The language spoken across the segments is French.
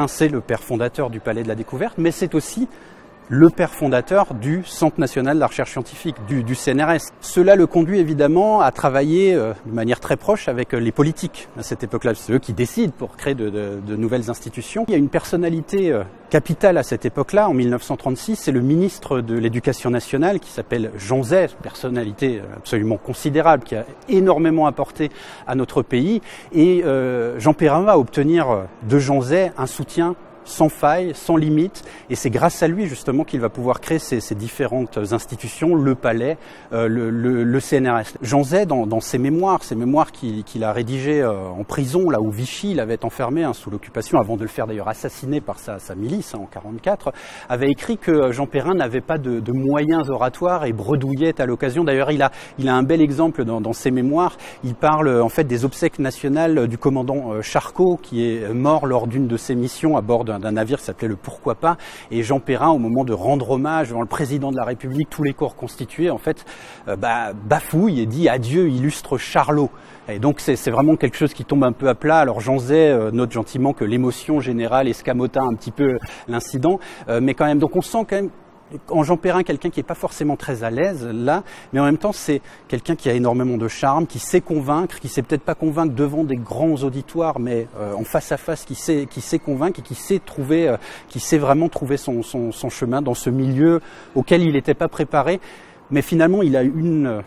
C'est le père fondateur du Palais de la Découverte, mais c'est aussi le père fondateur du Centre national de la recherche scientifique, du CNRS. Cela le conduit évidemment à travailler de manière très proche avec les politiques à cette époque-là. C'est eux qui décident pour créer de nouvelles institutions. Il y a une personnalité capitale à cette époque-là, en 1936, c'est le ministre de l'Éducation nationale qui s'appelle Jean Zay, personnalité absolument considérable, qui a énormément apporté à notre pays. Et Jean Perrin va obtenir de Jean Zay un soutien sans faille, sans limite, et c'est grâce à lui justement qu'il va pouvoir créer ces différentes institutions, le Palais, le CNRS. Jean Zay, dans ses mémoires qu'il a rédigées en prison, là où Vichy l'avait enfermé sous l'occupation, avant de le faire d'ailleurs assassiner par sa milice en 1944, avait écrit que Jean Perrin n'avait pas de moyens oratoires et bredouillait à l'occasion. D'ailleurs, il a un bel exemple dans ses mémoires. Il parle en fait des obsèques nationales du commandant Charcot, qui est mort lors d'une de ses missions à bord d'un navire qui s'appelait le Pourquoi pas, et Jean Perrin, au moment de rendre hommage devant le président de la République, tous les corps constitués, en fait, bafouille et dit adieu illustre Charlot. Et donc c'est vraiment quelque chose qui tombe un peu à plat. Alors Jean Zay note gentiment que l'émotion générale escamota un petit peu l'incident, mais quand même, donc on sent quand même en Jean Perrin quelqu'un qui n'est pas forcément très à l'aise là, mais en même temps c'est quelqu'un qui a énormément de charme, qui sait convaincre, qui sait peut-être pas convaincre devant des grands auditoires, mais en face à face qui sait convaincre et qui sait vraiment trouver son chemin dans ce milieu auquel il n'était pas préparé. Mais finalement il a une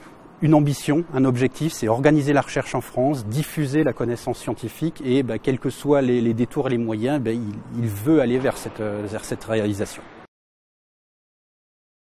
ambition, un objectif, c'est organiser la recherche en France, diffuser la connaissance scientifique, et quels que soient les détours et les moyens, il veut aller vers cette réalisation.